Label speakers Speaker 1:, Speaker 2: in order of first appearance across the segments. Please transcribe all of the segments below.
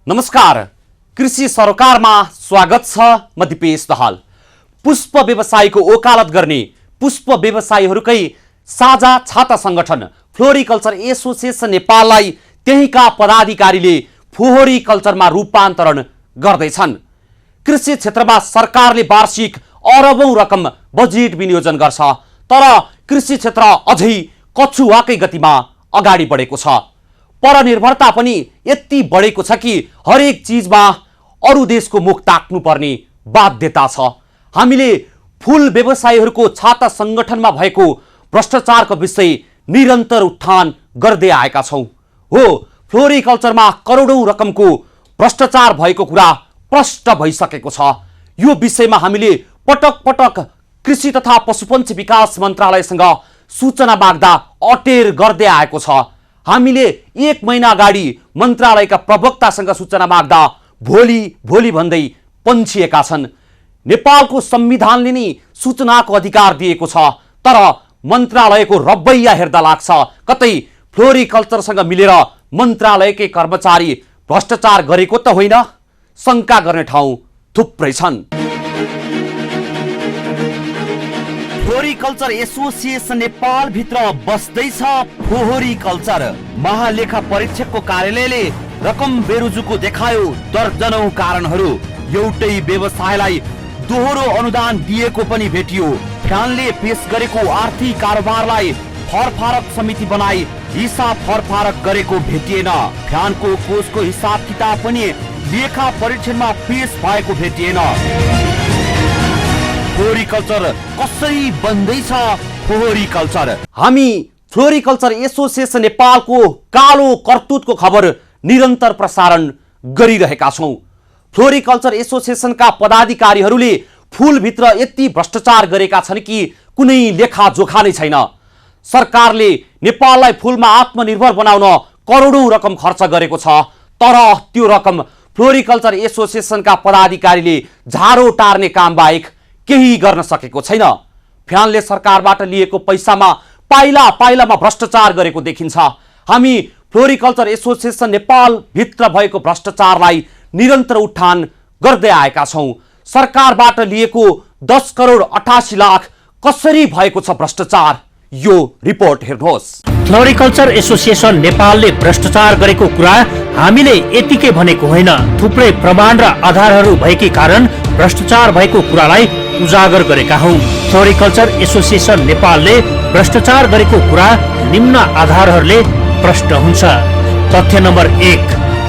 Speaker 1: नमस्कार, कृषि सरोकारमा स्वागत छ। म दिपेश दहाल। पुष्प व्यवसायको ओकालत गर्ने पुष्प व्यवसायीहरूकै साझा छाता संगठन फ्लोरिकल्चर एसोसिएसन नेपाललाई त्यहीका पदाधिकारीले फोहोरिकल्चरमा रूपान्तरण गर्दैछन्। कृषि क्षेत्रमा सरकारले वार्षिक अरबौं रकम बजेट विनियोजन गर्छ, तर कृषि क्षेत्र अझै कछुवाकै गतिमा अगाडि बढेको छ। परनिर्भरता पनि यति बढेको छ कि हरेक चीजमा अरू देशको मुख ताक्नुपर्ने बाध्यता छ। हामीले फूल व्यवसायीहरूको छाता संगठनमा भएको भ्रष्टाचारको विषय निरन्तर उत्थान गर्दै आएका छौँ। हो, फ्लोरिकल्चरमा करोडौं रकमको भ्रष्टाचार भएको कुरा प्रष्ट भइसकेको छ। यो विषयमा हामीले पटक पटक कृषि तथा पशुपन्छी विकास मन्त्रालयसँग सूचना माग्दा अटेर गर्दै आएको छ। हामीले 1 महिना अगाडि मन्त्रालयका प्रवक्तासँग सूचना माग्दा भोलि भन्दै पन्छिएका छन्। नेपालको संविधानले नै सूचनाको अधिकार दिएको छ, तर मन्त्रालयको रवैया हेर्दा लाग्छ कतै फ्लोरिकल्चरसँग मिलेर मन्त्रालयकै कर्मचारी भ्रष्टाचार गरेको त होइन। शंका गर्ने ठाउँ थुप्रै छन्। फ्लोरिकल्चर एसोसिएसन नेपाल भित्र बस्दैछ फोहोरिकल्चर। महालेखा परीक्षकको कार्यालयले रकम बेरुजुको देखायो दर्जनौं कारणहरू। एउटै व्यवसायलाई दोहोरो अनुदान दिएको पनि भेटियो। फ्यानले पेश गरेको आर्थिक कारोबारलाई फरफारक समिति बनाई हिसाब फरफारक गरेको भेटिएन। फ्यानको कोषको हिसाब किताब पनि लेखा परीक्षणमा पेश भएको भेटिएन। फ्लोरिकल्चर कसरी बन्दैछ फोहोरिकल्चर? हामी फ्लोरिकल्चर एसोसिएसन नेपालको कालो करतुतको खबर निरन्तर प्रसारण गरिरहेका छौँ। फ्लोरिकल्चर एसोसिएसनका पदाधिकारीहरूले फूलभित्र यति भ्रष्टाचार गरेका छन् कि कुनै लेखाजोखा नै छैन। सरकारले नेपाललाई फूलमा आत्मनिर्भर बनाउन करोडौं रकम खर्च गरेको छ, तर त्यो रकम फ्लोरिकल्चर एसोसिएसनका पदाधिकारीले झारो टार्ने काम बाहेक केही गर्न सकेको छैन। फ्यानले सरकारबाट लिएको पैसामा पाइला पाइलामा भ्रष्टाचार गरेको देखिन्छ। हामी फ्लोरिकल्चर एसोसिएसन नेपाल भित्र भएको भ्रष्टाचारलाई निरन्तर उत्थान गर्दै आएका छौँ। सरकारबाट लिएको 10 करोड 88 लाख कसरी भएको छ भ्रष्टाचार? यो रिपोर्ट हेर्नुहोस्।
Speaker 2: फ्लोरिकल्चर एसोसिएसन नेपालले भ्रष्टाचार गरेको कुरा हामीले यतिकै भनेको होइन। थुप्रै प्रमाण र आधारहरू भएकै कारण भ्रष्टाचार भएको कुरालाई उजागर गरेका हौं। फ्लोरिकल्चर एसोसिएसन नेपालले भ्रष्टाचार गरेको कुरा निम्न आधारहरूले प्रष्ट हुन्छ। तथ्य नम्बर 1,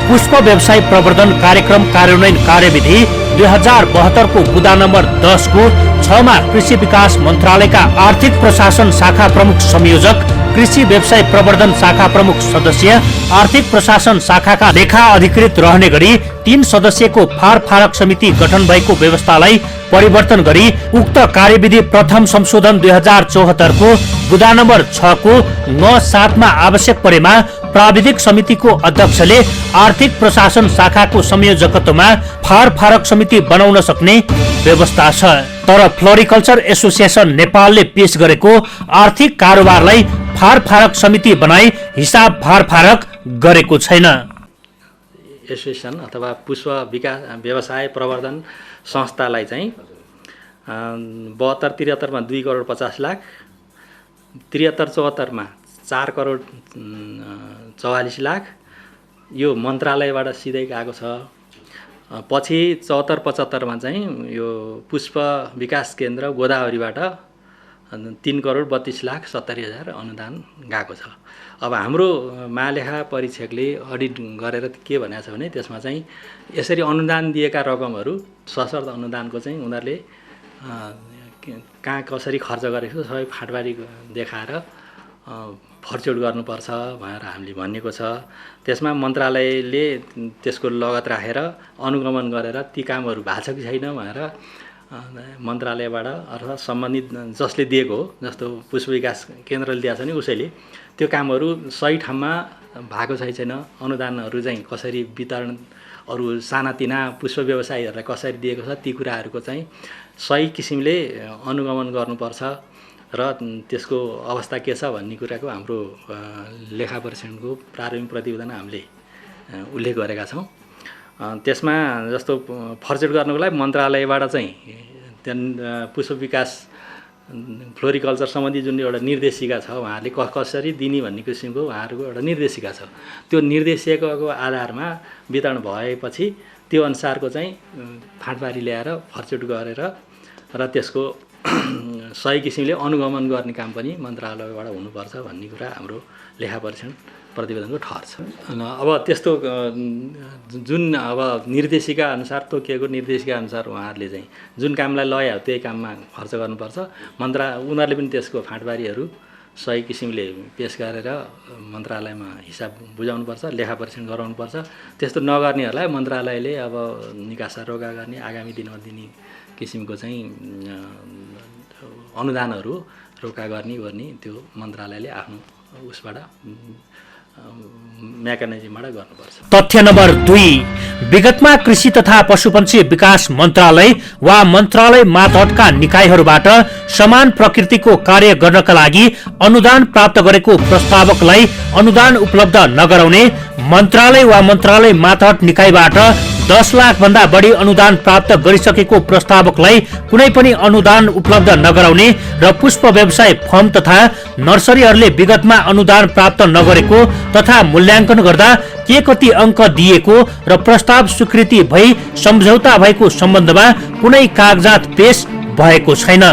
Speaker 2: पुष्प व्यवसाय प्रवर्धन कार्यक्रम कार्यान्वयन कार्यविधि 2072 को बुदा नम्बर 10 को 6 मा कृषि विकास मन्त्रालयका आर्थिक प्रशासन शाखा प्रमुख संयोजक, कृषि व्यवसाय प्रवर्धन शाखा प्रमुख सदस्य, आर्थिक प्रशासन शाखाका लेखा अधिकृत रहने गरी 3 सदस्यको फारफारक समिति गठन भएको व्यवस्थालाई परिवर्तन गरी उक्त कार्यविधि प्रथम संशोधन 2074 को बुदा नम्बर 6 को 9/7 मा आवश्यक परेमा प्राविधिक समितिको अध्यक्षले आर्थिक प्रशासन शाखाको संयोजकत्वमा फारफारक समिति बनाउन सक्ने व्यवस्था छ। तर फ्लोरिकल्चर एसोसिएसन नेपालले पेश गरेको आर्थिक कारोबारलाई फारफारक समिति बनाई हिसाब फारफारक गरेको छैन।
Speaker 3: एसोसिएसन अथवा पुष्प विकास व्यवसाय प्रवर्धन संस्थालाई चाहिँ 72-73 मा 2 करोड 50 लाख, 73-74 मा 4 करोड 44 लाख यो मन्त्रालयबाट सिधै गएको छ। पछि 74-75 मा चाहिँ यो पुष्प विकास केन्द्र गोदावरीबाट 3 करोड 32 लाख 70 हजार अनुदान गएको छ। अब हाम्रो महालेखा परीक्षकले अडिट गरेर के भनेको छ भने त्यसमा चाहिँ यसरी अनुदान दिएका रकमहरू सशर्त अनुदानको चाहिँ उनीहरूले कहाँ कसरी खर्च गरेको सबै फाटबारी देखाएर फर्चुट गर्नुपर्छ भनेर हामीले भनेको छ। त्यसमा मन्त्रालयले त्यसको लगत राखेर अनुगमन गरेर ती कामहरू भएको छ कि छैन भनेर मन्त्रालयबाट अथवा सम्बन्धित जसले दिएको हो, जस्तो पुष्प विकास केन्द्रले दिएको छ नि उसैले त्यो कामहरू सही ठाउँमा भएको छ कि छैन, अनुदानहरू चाहिँ कसरी वितरण अरू सानातिना पुष्प व्यवसायीहरूलाई कसरी दिएको छ, ती कुराहरूको चाहिँ सही किसिमले अनुगमन गर्नुपर्छ र त्यसको अवस्था के छ भन्ने कुराको हाम्रो लेखा परीक्षणको प्रारम्भिक प्रतिवेदन हामीले उल्लेख गरेका छौँ। त्यसमा जस्तो फर्चेट गर्नको लागि मन्त्रालयबाट चाहिँ त्यहाँ पुष्प विकास फ्लोरिकल्चर सम्बन्धी जुन एउटा निर्देशिका छ उहाँहरूले कसरी दिने भन्ने किसिमको उहाँहरूको एउटा निर्देशिका छ। त्यो निर्देशिकाको आधारमा वितरण भएपछि त्यो अनुसारको चाहिँ फाँटबारी ल्याएर फर्चेट गरेर र त्यसको सही किसिमले अनुगमन गर्ने काम पनि मन्त्रालयबाट हुनुपर्छ भन्ने कुरा हाम्रो लेखा परीक्षण प्रतिवेदनको ठहर छ। अब त्यस्तो जुन अब निर्देशिका अनुसार तोकिएको निर्देशिका अनुसार उहाँहरूले चाहिँ जुन कामलाई लग्यो त्यही काममा खर्च गर्नुपर्छ। उनीहरूले पनि त्यसको फाँटबारीहरू सही किसिमले पेस गरेर मन्त्रालयमा हिसाब बुझाउनुपर्छ, लेखा परीक्षण गराउनुपर्छ। त्यस्तो नगर्नेहरूलाई मन्त्रालयले अब निकासा रोका गर्ने, आगामी दिनमा दिने किसिमको चाहिँ अनुदानहरू रोका गर्ने त्यो मन्त्रालयले आफ्नो उसबाट मेकानिजमबाट गर्नुपर्छ।
Speaker 2: तथ्य नम्बर 2, विगतमा कृषि तथा पशुपन्छी विकास मन्त्रालय वा मन्त्रालय मातहतका निकायहरूबाट समान प्रकृतिको कार्य गर्नका लागि अनुदान प्राप्त गरेको प्रस्तावकलाई अनुदान उपलब्ध नगराउने, मन्त्रालय वा मन्त्रालय मातहत निकायबाट 10 लाख भन्दा बढी अनुदान प्राप्त गरिसकेको प्रस्तावकलाई कुनै पनि अनुदान उपलब्ध नगराउने र पुष्प व्यवसाय फर्म तथा नर्सरीहरूले विगतमा अनुदान प्राप्त नगरेको तथा मूल्याङ्कन गर्दा के कति अङ्क दिएको र प्रस्ताव स्वीकृति भई सम्झौता भएको सम्बन्धमा कुनै कागजात पेश भएको छैन।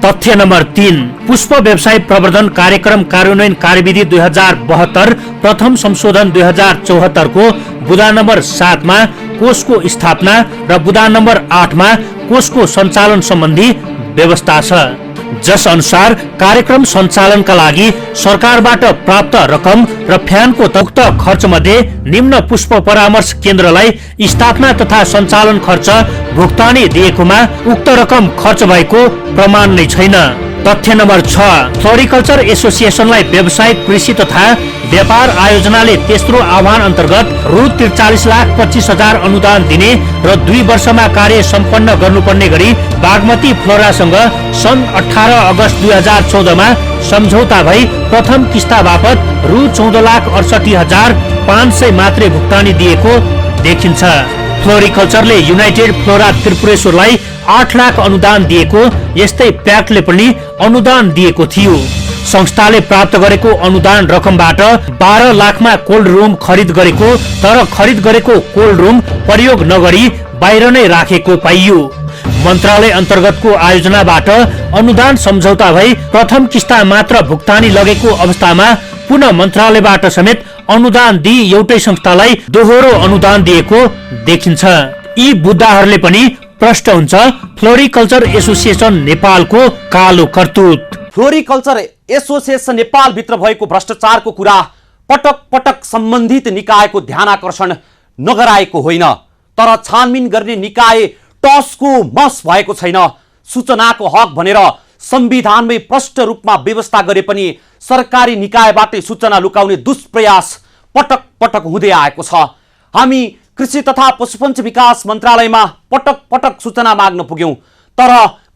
Speaker 2: तथ्य नम्बर 3, पुष्प व्यवसाय प्रवर्धन कार्यक्रम कार्यान्वयन कार्यविधि 2072 प्रथम संशोधन 2074 को बुदा नम्बर 7 मा कोषको स्थापना र बुदा नम्बर 8 मा कोषको सञ्चालन सम्बन्धी व्यवस्था छ, जस अनुसार कार्यक्रम सञ्चालनका लागि सरकारबाट प्राप्त रकम र फ्यानको उक्त खर्च मध्ये निम्न पुष्प परामर्श केन्द्रलाई स्थापना तथा सञ्चालन खर्च भुक्तानी दिएकोमा उक्त रकम खर्च भएको प्रमाण नै छैन। तथ्य नम्बर 6, फ्लोरिकल्चर एसोसिएसनलाई व्यावसायिक कृषि तथा व्यापार आयोजनाले तेस्रो आह्वान अन्तर्गत रु 43,25,000 अनुदान दिने र 2 वर्षमा कार्य सम्पन्न गर्नुपर्ने गरी बागमती फ्लोरासँग सन् 18 अगस्त 2014 मा सम्झौता भई प्रथम किस्ता बापत रु 14,68,500 मात्रै भुक्तानी दिएको देखिन्छ। फ्लोरिकल्चरले युनाइटेड फ्लोरा त्रिपुरेश्वरलाई 8 लाख अनुदान दिएको, यस्तै प्याक्टले पनि अनुदान दिएको थियो। संस्थाले प्राप्त गरेको अनुदान रकमबाट 12 लाखमा कोल्ड रुम खरिद गरेको, तर खरिद गरेको कोल्ड रुम प्रयोग नगरी बाहिर नै राखेको पाइयो। मन्त्रालय अन्तर्गतको आयोजनाबाट अनुदान सम्झौता भई प्रथम किस्ता मात्र भुक्तानी लगेको अवस्थामा पुनः मन्त्रालयबाट समेत अनुदान दिई एउटै संस्थालाई दोहोरो अनुदान दिएको देखिन्छ। यी मुद्दाहरूले पनि प्रश्न हुन्छ फ्लोरिकल्चर एसोसिएसन नेपालको कालो करतुत।
Speaker 1: फ्लोरिकल्चर एसोसिएसन नेपाल भित्र भएको भ्रष्टाचारको कुरा पटक पटक सम्बन्धित निकायको ध्यानाकर्षण नगराएको होइन, तर छानबिन गर्ने निकाय टसको मस भएको छैन। सूचनाको हक भनेर संविधानमै प्रष्ट रूपमा व्यवस्था गरे पनि सरकारी निकायबाटै सूचना लुकाउने दुष्प्रयास पटक पटक हुँदै आएको छ। हामी कृषि तथा पशुपन्छी विकास मन्त्रालयमा पटक पटक सूचना माग्न पुग्यौं, तर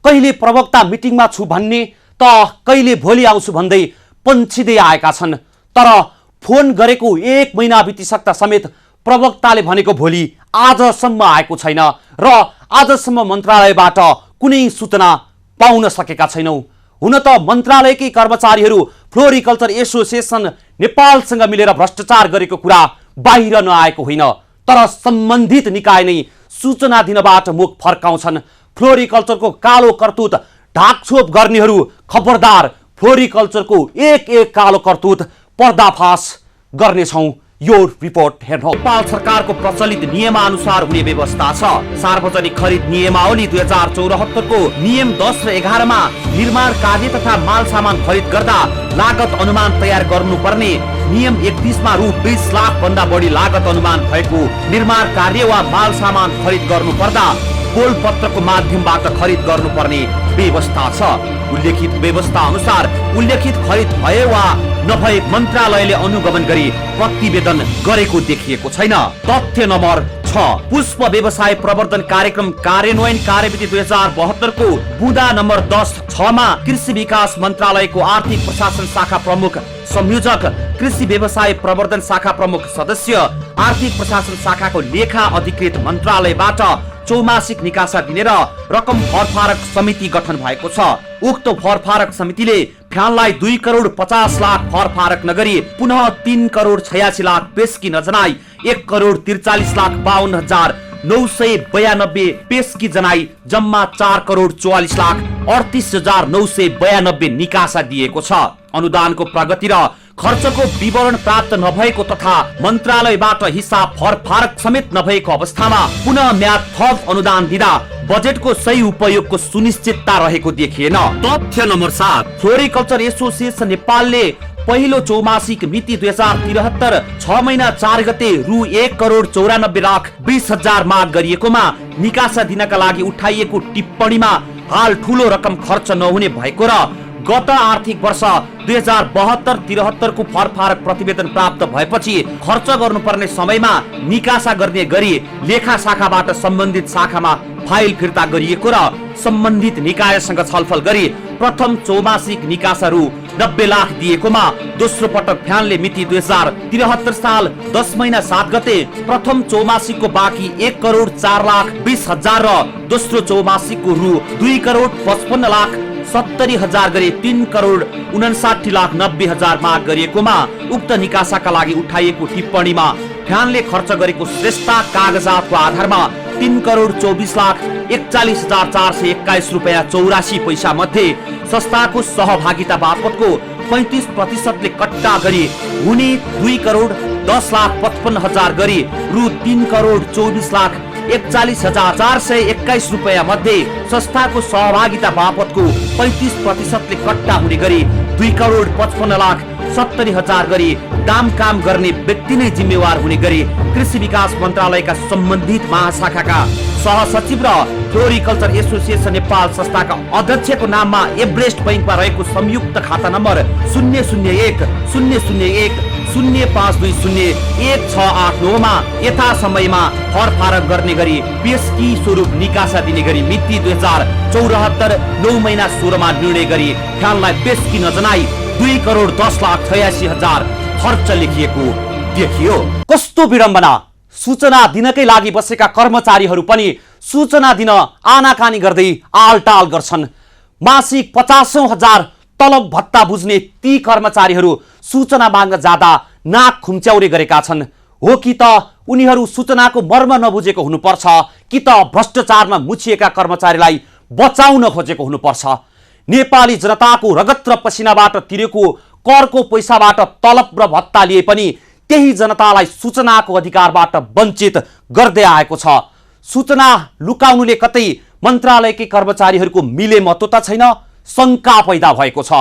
Speaker 1: कहिले प्रवक्ता मिटिङमा छु भन्ने त कहिले भोलि आउँछु भन्दै पन्छिँदै आएका छन्। तर फोन गरेको 1 महिना बितिसक्दा समेत प्रवक्ताले भनेको भोलि आजसम्म आएको छैन र आजसम्म मन्त्रालयबाट कुनै सूचना पाउन सकेका छैनौं। हुन त मन्त्रालयकै कर्मचारीहरू फ्लोरिकल्चर एसोसिएसन नेपालसँग मिलेर भ्रष्टाचार गरेको कुरा बाहिर नआएको होइन, तर सम्बन्धित निकाय नै सूचना दिनबाट मुख फर्काउँछन्। फ्लोरिकल्चरको कालो करतुत ढाकछोप गर्नेहरू खबरदार, फ्लोरिकल्चरको एक कालो करतुत पर्दाफास गर्नेछौं। यो रिपोर्ट हेर्नु। नेपाल सरकारको प्रचलित नियमानुसार हुने व्यवस्था छ। सार्वजनिक खरिद नियमावली 2074 को नियम 10 र 11 मा निर्माण कार्य तथा माल सामान खरिद गर्दा लागत अनुमान तयार गर्नुपर्ने, नियम 31 मा रु 20 लाख भन्दा बढी लागत अनुमान भएको निर्माण कार्य वा माल सामान खरिद गर्नुपर्दा बोलपत्रको माध्यमबाट खरिद गर्नुपर्ने व्यवस्था छ। उल्लेखित व्यवस्था अनुसार उल्लेखित खरिद भए वा नभए मन्त्रालयले अनुगमन गरी प्रतिवेदन गरेको देखिएको छैन। तथ्य नम्बर 6, पुष्प व्यवसाय प्रवर्धन कार्यक्रम कार्यान्वयन कार्यविधि 2072 को बुँदा नम्बर 10/6 कृषि विकास मन्त्रालयको आर्थिक प्रशासन शाखा प्रमुख संयोजक, कृषि व्यवसाय प्रवर्धन शाखा प्रमुख सदस्य, आर्थिक प्रशासन शाखाको लेखा अधिकृत मन्त्रालयबाट चौमासिक निकासा दिने र रकम फरफारक समिति गठन भएको छ। उक्त फरफारक समितिले फ्यानलाई 2 करोड 50 लाख फरफारक नगरी पुनः 3 करोड 86 लाख पेस्की नजनाई 1 करोड 43 लाख 52,992 पेस्की जनाई जम्मा 4 करोड 44 लाख 38,992 निकासा दिएको छ। अनुदानको प्रगति र खर्चको विवरण प्राप्त नभएको तथा मन्त्रालयबाट हिसाब फरफारक समेत नभएको अवस्थामा पुनः म्याद थप अनुदान दिँदा बजेटको सही उपयोगको सुनिश्चितता रहेको देखिएन। तथ्य नम्बर 7, फ्लोरिकल्चर एसोसिएसन नेपालले पहिलो चौमासिक मिति 2073 6 महिना 4 गते रु 1 करोड 94 लाख 20,000 माग गरिएकोमा निकासा दिनका लागि उठाइएको टिप्पणीमा हाल ठूलो रकम खर्च नहुने भएको र गत आर्थिक वर्ष 2072-73 को फरफारक प्रतिवेदन प्राप्त भएपछि खर्च गर्नुपर्ने समयमा निकासा गर्ने गरी लेखा शाखाबाट सम्बन्धित शाखामा फाइल फिर्ता गरिएको र सम्बन्धित निकायसँग छलफल गरी प्रथम चौमासिक निकासा रु 90 लाख दिएकोमा दोस्रो पटक फ्यानले मिति 2073 साल 10 महिना 7 गते प्रथम चौमासिकको बाँकी 1 करोड 4 लाख 20,000 र दोस्रो चौमासिकको रु 2 करोड 55 लाख 70,000 गरी 3 करोड 59 लाख 90,000 माग गरिएकोमा उक्त निकासाका लागि उठाइएको टिप्पणीमा फ्यानले खर्च गरेको श्रेष्ठ कागजातको आधारमा 3 करोड 24 लाख 41,421 रुपैयाँ 84 पैसा मध्ये संस्थाको सहभागिता बापतको 35% कट्टा गरी हुने 2 करोड 10 लाख 55,000 गरी रु 3 करोड 24 लाख 41,421 रुपैयाँ मध्ये संस्थाको सहभागिता बापतको 35% कट्टा हुने गरी 2 करोड 55 लाख 70,000 गरी दाम काम गर्ने व्यक्ति नै जिम्मेवार हुने गरी कृषि विकास मन्त्रालयका सम्बन्धित महाशाखाका सहसचिव र फ्लोरिकल्चर एसोसिएसन नेपाल संस्थाका अध्यक्षको नाममा एभरेस्ट बैंकमा रहेको संयुक्त खाता नम्बर 001 001 05201689 मा यथा समयमा फरफारक गर्ने गरी पेस्की स्वरूप निकासा दिने गरी मिति 2074 9 महिना 16 मा निर्णय गरी फ्यानलाई पेस्की नजनाई 2 करोड 10 लाख 86,000 खर्च लेखिएको देखियो। कस्तो विडम्बना! सूचना दिनकै लागि बसेका कर्मचारीहरू पनि सूचना दिन आनाकानी गर्दै आलटाल गर्छन्। मासिक 50,000 तलब भत्ता बुझ्ने ती कर्मचारीहरू सूचना माग्न जाँदा नाक खुम्च्याउने गरेका छन्। हो कि त उनीहरू सूचनाको मर्म नबुझेको हुनुपर्छ कि त भ्रष्टाचारमा मुछिएका कर्मचारीलाई बचाउन खोजेको हुनुपर्छ। नेपाली जनताको रगत र पसिनाबाट तिरेको करको पैसाबाट तलब र भत्ता लिए पनि त्यही जनतालाई सूचनाको अधिकारबाट वञ्चित गर्दै आएको छ। सूचना लुकाउनुले कतै मन्त्रालयकै कर्मचारीहरूको मिलेमतो त छैन, शङ्का पैदा भएको छ।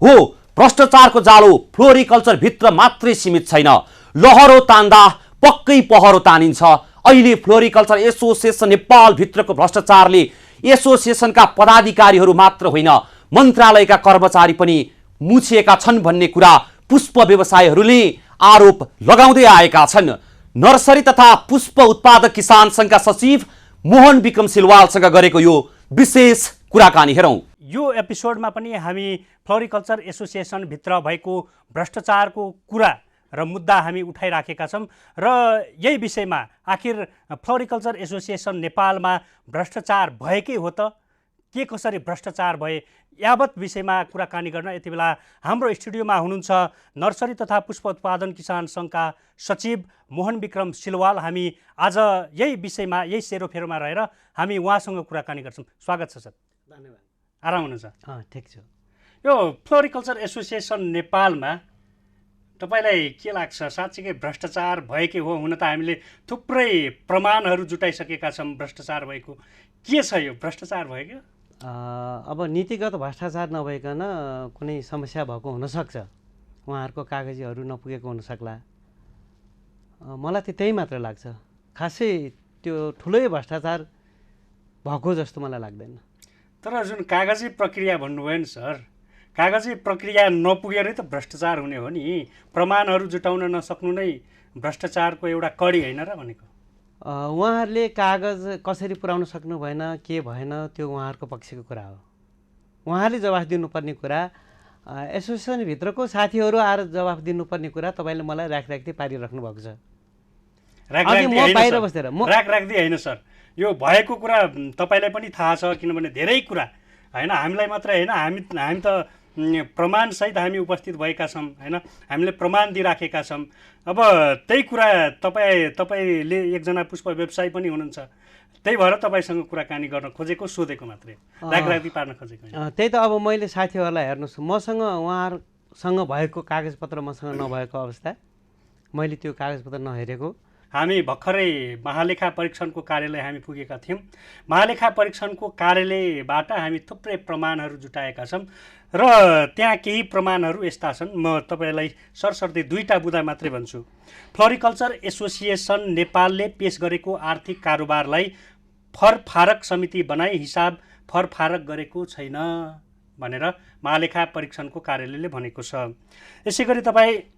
Speaker 1: हो, भ्रष्टाचारको जालो फ्लोरिकल्चर भित्र मात्रै सीमित छैन, लहरो तान्दा पक्कै पहरो तानिन्छ। अहिले फ्लोरिकल्चर एसोसिएसन नेपाल भित्रको भ्रष्टाचारले एसोसिएसनका पदाधिकारीहरू मात्र होइन, मन्त्रालयका कर्मचारी पनि मुछिएका छन् भन्ने कुरा पुष्प व्यवसायीहरूले आरोप लगाउँदै आएका छन्। नर्सरी तथा पुष्प उत्पादक किसान संघका सचिव मोहन विक्रम सिलवालसँग गरेको यो विशेष कुराकानी हेरौं।
Speaker 2: यो एपिसोडमा पनि हामी फ्लोरिकल्चर एसोसिएसन भित्र भएको भ्रष्टाचारको कुरा र मुद्दा हामी उठाइराखेका छौँ र यही विषयमा आखिर फ्लोरिकल्चर एसोसिएसन नेपालमा भ्रष्टाचार भएकै हो त, के कसरी भ्रष्टाचार भए यावत विषयमा कुराकानी गर्न यति बेला हाम्रो स्टुडियोमा हुनुहुन्छ नर्सरी तथा पुष्प उत्पादन किसान संघका सचिव मोहन विक्रम सिलवाल। हामी आज यही विषयमा यही सेरोफेरोमा रहेर हामी उहाँसँग कुराकानी गर्छौँ। स्वागत छ सर।
Speaker 4: धन्यवाद।
Speaker 2: आराम हुनुहुन्छ?
Speaker 4: ठिक छ।
Speaker 2: यो फ्लोरिकल्चर एसोसिएसन नेपालमा तपाईलाई के लाग्छ, साँच्चीकै भ्रष्टाचार भएकै हो? हुन त हामीले थुप्रै प्रमाणहरू जुटाइसकेका छौँ भ्रष्टाचार भएको। के छ यो भ्रष्टाचार भयो?
Speaker 4: अब नीतिगत भ्रष्टाचार नभइकन कुनै समस्या भएको हुनसक्छ, उहाँहरूको कागजीहरू नपुगेको हुनसक्ला। मलाई त त्यही मात्र लाग्छ, खासै त्यो ठुलै भ्रष्टाचार भएको जस्तो मलाई लाग्दैन।
Speaker 2: तर जुन कागजी प्रक्रिया भन्नुभयो नि सर, कागजी प्रक्रिया नपुगेरै त भ्रष्टाचार हुने हो नि। प्रमाणहरू जुटाउन नसक्नु नै भ्रष्टाचारको एउटा कडी होइन र भनेको?
Speaker 4: उहाँहरूले कागज कसरी पुर्याउन सक्नु भएन के भएन त्यो उहाँहरूको पक्षको कुरा हो। उहाँहरूले जवाफ दिनुपर्ने कुरा एसोसिएसनभित्रको साथीहरू आएर जवाफ दिनुपर्ने कुरा तपाईँले मलाई राखराख्दै पारिराख्नु भएको छ। अनि म बाहिर बसेर
Speaker 5: राख्दै होइन सर, यो भएको कुरा तपाईँलाई पनि थाहा छ, किनभने धेरै कुरा होइन हामीलाई मात्र होइन, हामी त प्रमाणसहित हामी उपस्थित भएका छौँ होइन, हामीले प्रमाण दिइराखेका छौँ। अब त्यही कुरा तपाईँले एकजना पुष्प व्यवसायी पनि हुनुहुन्छ, त्यही भएर तपाईँसँग कुराकानी गर्न खोजेको, सोधेको मात्रै, राखराख्दै पार्न खोजेको।
Speaker 4: त्यही त अब मैले साथीहरूलाई हेर्नुहोस्, मसँग उहाँहरूसँग भएको कागजपत्र मसँग नभएको अवस्था, मैले त्यो कागजपत्र नहेरेको।
Speaker 5: हामी भर्खरै महालेखा परीक्षणको कार्यालय हामी पुगेका थियौँ। महालेखा परीक्षणको कार्यालयबाट हामी थुप्रै प्रमाणहरू जुटाएका छौँ र त्यहाँ केही प्रमाणहरू यस्ता छन्। म तपाईँलाई सरसर्ती दुईटा बुँदा मात्रै भन्छु। फ्लोरिकल्चर एसोसिएसन नेपालले पेश गरेको आर्थिक कारोबारलाई फरफारक समिति बनाई हिसाब फरफारक गरेको छैन भनेर महालेखा परीक्षणको कार्यालयले भनेको छ। यसै गरी तपाईँ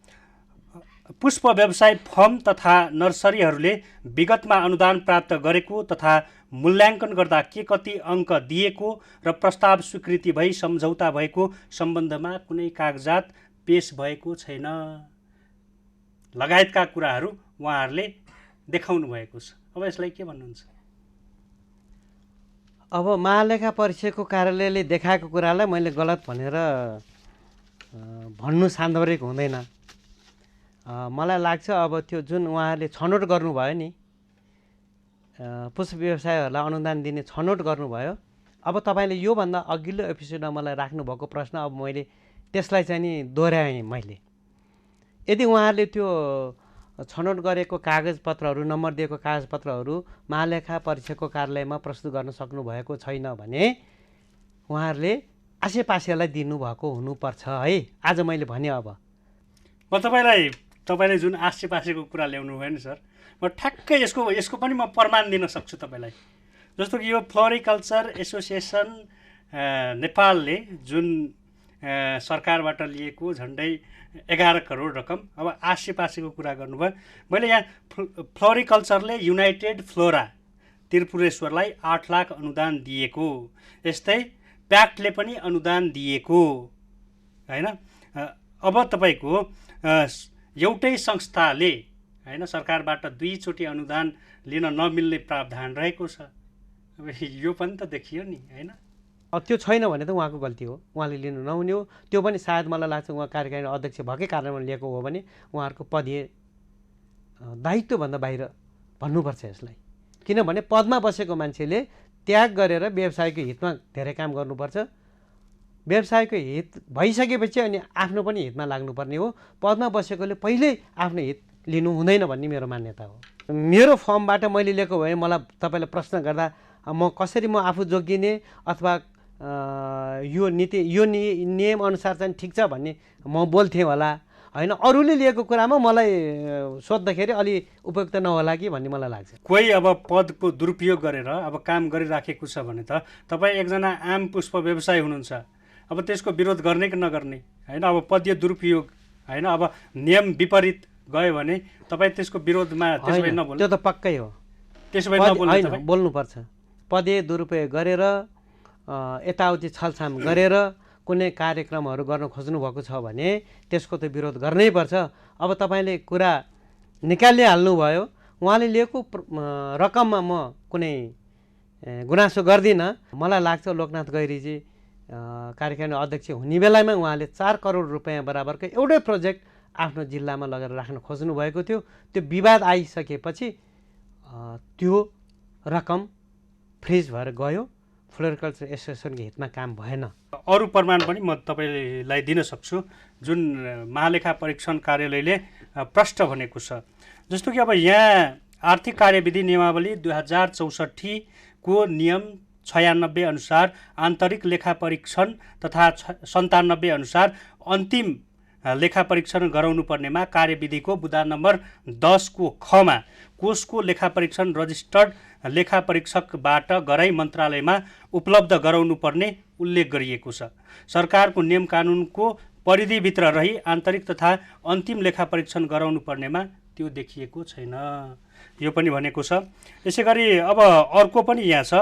Speaker 5: पुष्प व्यवसाय फर्म तथा नर्सरीहरूले विगतमा अनुदान प्राप्त गरेको तथा मूल्याङ्कन गर्दा के कति अङ्क दिएको र प्रस्ताव स्वीकृति भई सम्झौता भएको सम्बन्धमा कुनै कागजात पेश भएको छैन लगायतका कुराहरू उहाँहरूले देखाउनु भएको छ। अब यसलाई के भन्नुहुन्छ?
Speaker 4: अब महालेखा परीक्षकको कार्यालयले देखाएको कुरालाई मैले गलत भनेर भन्नु सान्दर्भिक हुँदैन। मलाई लाग्छ अब त्यो जुन उहाँहरूले छनौट गर्नुभयो नि, पुष्प व्यवसायहरूलाई अनुदान दिने छनौट गर्नुभयो। अब तपाईँले योभन्दा अघिल्लो एपिसोडमा मलाई राख्नुभएको प्रश्न अब मैले त्यसलाई चाहिँ नि दोहोऱ्याएँ मैले। यदि उहाँहरूले त्यो छनौट गरेको कागजपत्रहरू, नम्बर दिएको कागजपत्रहरू महालेखा परीक्षकको कार्यालयमा प्रस्तुत गर्न सक्नुभएको छैन भने उहाँहरूले आसेपासेलाई दिनुभएको हुनुपर्छ है। आज मैले भने अब
Speaker 5: म तपाईँले जुन आसेपासेको कुरा ल्याउनु भयो नि सर, म ठ्याक्कै यसको पनि म प्रमाण दिन सक्छु तपाईँलाई। जस्तो कि यो फ्लोरिकल्चर एसोसिएसन नेपालले जुन सरकारबाट लिएको झन्डै 11 करोड रकम, अब आसेपासेको कुरा गर्नुभयो। मैले यहाँ फ्लोरिकल्चरले युनाइटेड फ्लोरा त्रिपुरेश्वरलाई 8 लाख अनुदान दिएको, यस्तै प्याक्टले पनि अनुदान दिएको होइन। अब तपाईँको एउटै संस्थाले होइन सरकारबाट 2 चोटि अनुदान लिन नमिल्ने प्रावधान रहेको छ। अब यो पनि त देखियो नि होइन।
Speaker 4: त्यो छैन भने त उहाँको गल्ती हो, उहाँले लिनु नहुने हो। त्यो पनि सायद मलाई लाग्छ उहाँ कार्यकारिणी अध्यक्ष भएकै कारणमा लिएको हो भने उहाँहरूको पदीय दायित्वभन्दा बाहिर भन्नुपर्छ यसलाई। किनभने पदमा बसेको मान्छेले त्याग गरेर व्यवसायको हितमा धेरै काम गर्नुपर्छ। व्यवसायको हित भइसकेपछि अनि आफ्नो पनि हितमा लाग्नुपर्ने हो। पदमा बसेकोले पहिल्यै आफ्नो हित लिनु हुँदैन भन्ने मेरो मान्यता हो। मेरो फर्मबाट मैले लिएको भए मलाई तपाईँले प्रश्न गर्दा म कसरी म आफू जोगिने अथवा यो नीति यो नियम अनुसार चाहिँ ठिक छ भन्ने म बोल्थेँ होला होइन। अरूले लिएको कुरामा मलाई सोद्धाखेरि अलि उपयुक्त नहोला कि भन्ने मलाई लाग्छ।
Speaker 5: कोही अब पदको दुरुपयोग गरेर अब काम गरिराखेको छ भने त तपाईँ एकजना आम पुष्प व्यवसायी हुनुहुन्छ, अब त्यसको विरोध गर्ने कि नगर्ने होइन। अब पदीय दुरुपयोग होइन, अब नियम विपरीत गयो भने तपाईँ त्यसको विरोधमा त्यसो भए नबोल्नु।
Speaker 4: त्यो त पक्कै हो,
Speaker 5: त्यसो भए नबोल्नु,
Speaker 4: बोल्नुपर्छ। पदीय दुरुपयोग गरेर यताउति छलछाम गरेर कुनै कार्यक्रमहरू गर्न खोज्नु भएको छ भने त्यसको त विरोध गर्नै पर्छ। अब तपाईँले कुरा निकालिहाल्नु भयो। उहाँले लिएको रकममा म कुनै गुनासो गर्दिनँ। मलाई लाग्छ लोकनाथ गैरीजी कार्यकारिणी अध्यक्ष हुने बेलामा उहाँले 4 करोड रुपियाँ बराबरको एउटै प्रोजेक्ट आफ्नो जिल्लामा लगेर राख्न खोज्नु भएको थियो। त्यो विवाद आइसकेपछि त्यो रकम फ्रिज भएर गयो। फ्लोरिकल्चर एसोसिएसनको हितमा काम भएन।
Speaker 5: अरू प्रमाण पनि म तपाईँलाई दिन सक्छु जुन महालेखा परीक्षण कार्यालयले प्रष्ट भनेको छ। जस्तो कि अब यहाँ आर्थिक कार्यविधि नियमावली 2064 को नियम 96 अनुसार आन्तरिक लेखा परीक्षण तथा 97 अनुसार अन्तिम लेखा परीक्षण गराउनु पर्नेमा कार्यविधिको बुँदा नम्बर 10 को खमा कोषको लेखा परीक्षण रजिस्टर्ड लेखा परीक्षकबाट गराई मन्त्रालयमा उपलब्ध गराउनु पर्ने उल्लेख गरिएको छ। सरकारको नियम कानुनको परिधिभित्र रही आन्तरिक तथा अन्तिम लेखा परीक्षण गराउनु पर्नेमा त्यो देखिएको छैन। यो पनि भनेको छ। यसै गरी अब अर्को पनि यहाँ छ,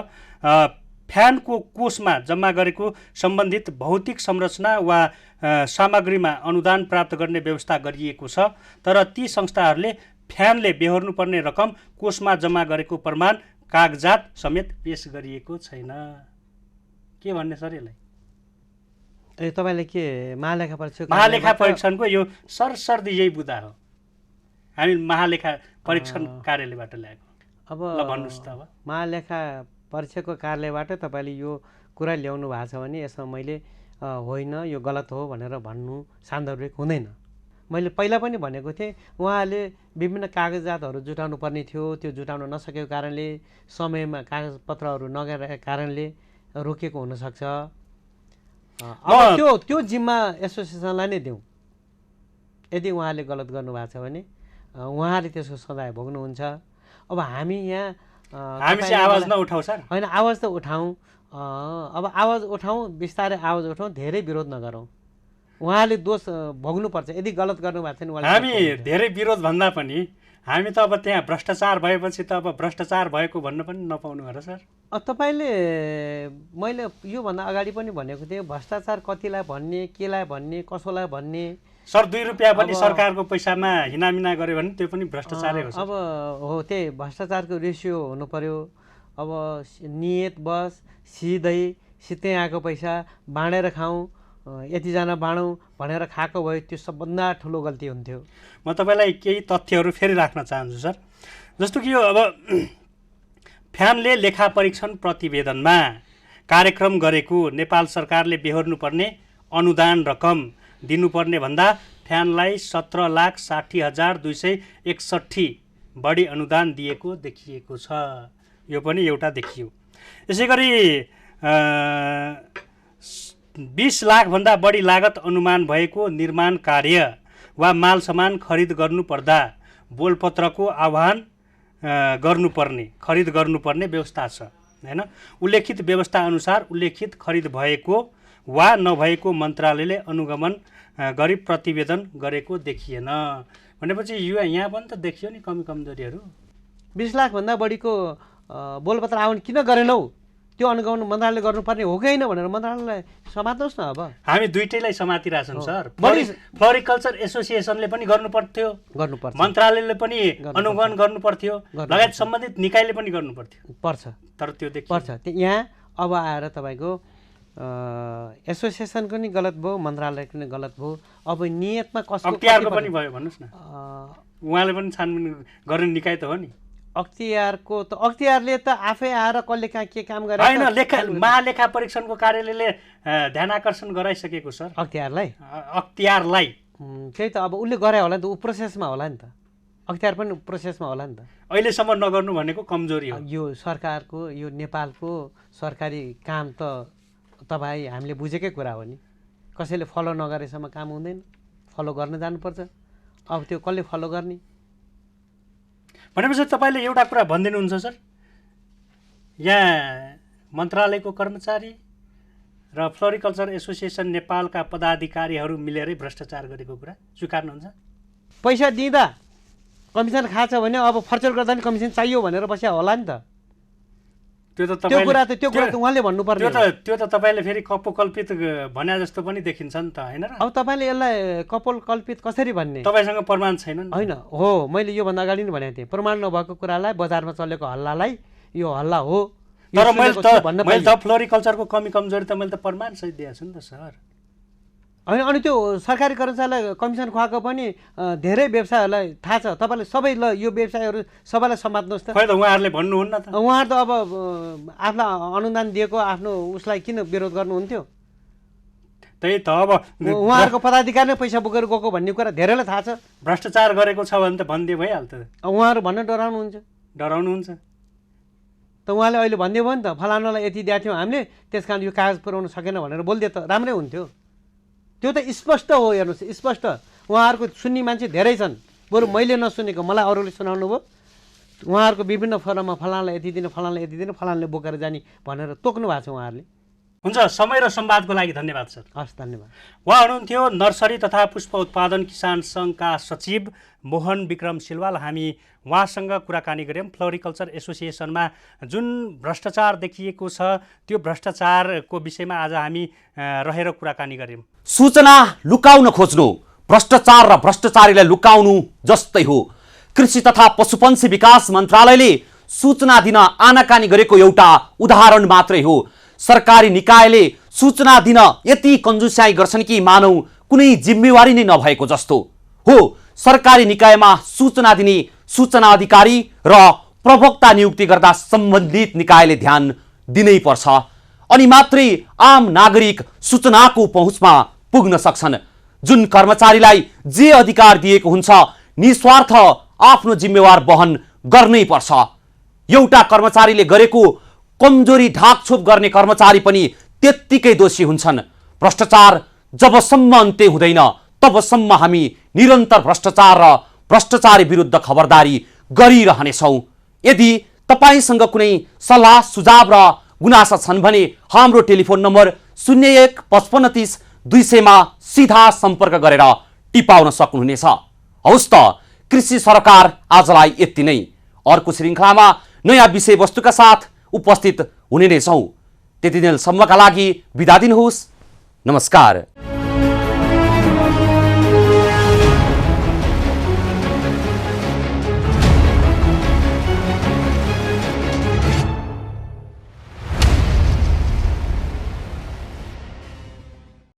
Speaker 5: फ्यानको कोषमा जम्मा गरेको सम्बन्धित भौतिक संरचना वा सामग्रीमा अनुदान प्राप्त गर्ने व्यवस्था गरिएको छ, तर ती संस्थाहरूले फ्यानले बेहोर्नुपर्ने रकम कोषमा जम्मा गरेको प्रमाण कागजात समेत पेश गरिएको छैन। के भन्ने सर यसलाई?
Speaker 4: ए तपाईँले के महालेखा परीक्षक
Speaker 5: महालेखा परीक्षणको यो सरसर्दी यही बुदा हो, हामी महालेखा परीक्षण कार्यालयबाट ल्याएको।
Speaker 4: अब
Speaker 5: ल भन्नुहोस् त। अब
Speaker 4: महालेखा परीक्षकको कार्यालयबाट तपाईँले यो कुरा ल्याउनु भएको छ भने यसमा मैले होइन यो गलत हो भनेर भन्नु सान्दर्भिक हुँदैन। मैले पहिला पनि भनेको थिएँ, उहाँले विभिन्न कागजातहरू जुटाउनु पर्ने थियो, त्यो जुटाउन नसकेको कारणले, समयमा कागजपत्रहरू नगरेको कारणले रोकिएको हुनसक्छ। अब त्यो जिम्मा एसोसिएसनलाई नै दिउँ। यदि उहाँले गलत गर्नुभएको छ भने उहाँले त्यसको सजाय भोग्नुहुन्छ। अब हामी यहाँ
Speaker 5: हामी चाहिँ आवाज नउठाउँ सर?
Speaker 4: होइन, आवाज त उठाउँ। अब आवाज उठाउँ, बिस्तारै आवाज उठाउँ, धेरै विरोध नगरौँ। उहाँले दोष भोग्नुपर्छ यदि गलत गर्नुभएको छ भने।
Speaker 5: हामी धेरै विरोध भन्दा पनि हामी त अब त्यहाँ भ्रष्टाचार भएपछि त अब भ्रष्टाचार भएको भन्न पनि नपाउनु हो र सर?
Speaker 4: तपाईँले, मैले योभन्दा अगाडि पनि भनेको थिएँ, भ्रष्टाचार कतिलाई भन्ने, केलाई भन्ने, कसोलाई भन्ने।
Speaker 5: सर 2 रुपियाँ पनि सरकारको पैसामा हिनामिना गर्यो भने त्यो पनि भ्रष्टाचारै हो।
Speaker 4: अब हो, त्यही भ्रष्टाचारको रेसियो हुनु पर्यो। अब नियत बस सिधै आएको पैसा बाँडेर खाउँ, यतिजना बाँडौँ भनेर खाएको भए त्यो सबभन्दा ठुलो गल्ती हुन्थ्यो।
Speaker 5: म तपाईँलाई केही तथ्यहरू फेरि राख्न चाहन्छु सर। जस्तो कि यो अब फ्यानले लेखा परीक्षण प्रतिवेदनमा कार्यक्रम गरेको नेपाल सरकारले बेहोर्नुपर्ने अनुदान रकम दिनुपर्ने भन्दा फ्यानलाई 17,60,261 बढी अनुदान दिएको देखिएको छ। यो पनि एउटा देखियो। यसै गरी 20 लाखभन्दा बढी लागत अनुमान भएको निर्माण कार्य वा माल सामान खरिद गर्नुपर्दा बोलपत्रको आह्वान खरिद गर्नुपर्ने व्यवस्था छ हैन। उल्लेखित व्यवस्था अनुसार उल्लेखित खरिद भएको वा नभएको मन्त्रालयले अनुगमन गरी प्रतिवेदन गरेको देखिएन। भनेपछि यो यहाँ पनि त देखियो नि कमजोरीहरू।
Speaker 4: 20 लाखभन्दा बढीको बोलपत्र आह्वान किन गरेनौ, त्यो अनुगमन मन्त्रालयले गर्नुपर्ने हो कि होइन भनेर मन्त्रालयलाई समात्नुहोस् न। अब
Speaker 5: हामी दुइटैलाई समातिरहेछौँ सर। फ्लोरिकल्चर एसोसिएसनले पनि गर्नुपर्छ, मन्त्रालयले पनि अनुगमन गर्नुपर्थ्यो, लगायत सम्बन्धित निकायले पनि गर्नुपर्छ। तर त्यो
Speaker 4: पर्छ। यहाँ अब आएर तपाईँको एसोसिएसनको नि गलत भयो, मन्त्रालयको नि गलत भयो। अब नियतमा कसको
Speaker 5: अख्तियारको पनि भयो भन्नुहोस् न। उहाँले पनि छानबिन गर्ने निकाय त हो नि।
Speaker 4: अख्तियारको त अख्तियारले त आफै आएर कसले कहाँ के काम गरे
Speaker 5: होइन, महालेखा परीक्षणको कार्यालयले ध्यान आकर्षण गराइसकेको सर अख्तियारलाई।
Speaker 4: त्यही त, अब उसले गरे होला नि त, ऊ प्रोसेसमा होला नि त, अख्तियार पनि प्रोसेसमा होला नि त।
Speaker 5: अहिलेसम्म नगर्नु भनेको कमजोरी हो।
Speaker 4: यो सरकारको, यो नेपालको सरकारी काम त तपाईँ हामीले बुझेकै कुरा हो नि। कसैले फलो नगरेसम्म काम हुँदैन, फलो गर्न जानुपर्छ। अब त्यो कसले फलो गर्ने?
Speaker 5: भनेपछि तपाईँले एउटा कुरा भनिदिनुहुन्छ सर, यहाँ मन्त्रालयको कर्मचारी र फ्लोरिकल्चर एसोसिएसन नेपालका पदाधिकारीहरू मिलेरै भ्रष्टाचार गरेको कुरा स्वीकार्नुहुन्छ?
Speaker 4: पैसा दिँदा कमिसन खान्छ भने अब फर्चर गर्दा नि कमिसन चाहियो भनेर बस्या होला नि त। त्यो कुरा त उहाँले भन्नुपर्ने।
Speaker 5: त्यो त तपाईँले फेरि कपोकल्पित भने जस्तो पनि देखिन्छ नि त, होइन र?
Speaker 4: अब तपाईँले यसलाई कपोलकल्पित कसरी भन्ने?
Speaker 5: तपाईँसँग प्रमाण छैन?
Speaker 4: होइन, हो, मैले योभन्दा अगाडि नै भनेको थिएँ, प्रमाण नभएको कुरालाई, बजारमा चलेको हल्लालाई यो हल्ला हो।
Speaker 5: तर मैले त फ्लोरिकल्चरको कमी कमजोरी त मैले त प्रमाण सहित दिएको छु नि त सर।
Speaker 4: होइन, अनि त्यो सरकारी कर्मचारीलाई कमिसन खुवाएको पनि धेरै व्यवसायहरूलाई थाहा छ। तपाईँले सबै ल यो व्यवसायहरू सबैलाई समात्नुहोस् त।
Speaker 5: खै त उहाँहरूले भन्नुहुन्न त।
Speaker 4: उहाँहरू त अब आफूलाई अनुदान दिएको आफ्नो उसलाई किन विरोध गर्नुहुन्थ्यो?
Speaker 5: त्यही त, अब
Speaker 4: उहाँहरूको पदाधिकारी नै पैसा बोकेर गएको भन्ने कुरा धेरैलाई थाहा छ।
Speaker 5: भ्रष्टाचार गरेको छ भने त भनिदिए भइहाल्छ।
Speaker 4: उहाँहरू भन्न डराउनुहुन्छ त। उहाँले अहिले भनिदियो भयो नि त, फलानालाई यति दिएको थियौँ हामीले, त्यस कारण यो कागज पुर्याउनु सकेन भनेर बोलिदिए त राम्रै हुन्थ्यो। त्यो त स्पष्ट हो, हेर्नुहोस्, स्पष्ट। उहाँहरूको सुन्ने मान्छे धेरै छन्, बरु मैले नसुनेको मलाई अरूले सुनाउनु भयो। उहाँहरूको विभिन्न फोरममा फलानालाई यति दिनु, फलानालाई यति दिनु, फलानाले बोकेर जाने भनेर तोक्नु भएको छ उहाँहरूले।
Speaker 5: हुन्छ, समय र संवादको लागि धन्यवाद सर।
Speaker 4: हस्, धन्यवाद।
Speaker 5: उहाँ हुनुहुन्थ्यो नर्सरी तथा पुष्प उत्पादन किसान सङ्घका सचिव मोहन विक्रम सिलवाल। हामी उहाँसँग कुराकानी गऱ्यौँ। फ्लोरिकल्चर एसोसिएसनमा जुन भ्रष्टाचार देखिएको छ त्यो भ्रष्टाचारको विषयमा आज हामी रहेर कुराकानी गऱ्यौँ।
Speaker 1: सूचना लुकाउन खोज्नु भ्रष्टाचार र भ्रष्टाचारीलाई लुकाउनु जस्तै हो। कृषि तथा पशुपन्छी विकास मन्त्रालयले सूचना दिन आनाकानी गरेको एउटा उदाहरण मात्रै हो। सरकारी निकायले सूचना दिन यति कन्जुस्याइ गर्छन् कि मानौ कुनै जिम्मेवारी नै नभएको जस्तो हो। सरकारी निकायमा सूचना दिने सूचना अधिकारी र प्रवक्ता नियुक्ति गर्दा सम्बन्धित निकायले ध्यान दिनै पर्छ, अनि मात्रै आम नागरिक सूचनाको पहुँचमा पुग्न सक्छन्। जुन कर्मचारीलाई जे अधिकार दिएको हुन्छ निस्वार्थ आफ्नो जिम्मेवार वहन गर्नै पर्छ। एउटा कर्मचारीले गरेको कमजोरी ढाकछोप गर्ने कर्मचारी पनि त्यत्तिकै दोषी हुन्छन्। भ्रष्टाचार जबसम्म अन्त्य हुँदैन तबसम्म हामी निरन्तर भ्रष्टाचार र भ्रष्टाचारी विरुद्ध खबरदारी गरिरहनेछौँ। यदि तपाईसँग कुनै सल्लाह सुझाव र गुनासा छन् भने हाम्रो टेलिफोन नम्बर 01 55 30 200 सिधा सम्पर्क गरेर टिपाउन सक्नुहुनेछ। हौस् त, कृषि सरकार आजलाई यति नै। अर्को श्रृङ्खलामा नयाँ विषयवस्तुका साथ उपस्थित हुने नै छौँ। त्यति बेलसम्मका लागि बिदा दिनुहोस्। नमस्कार।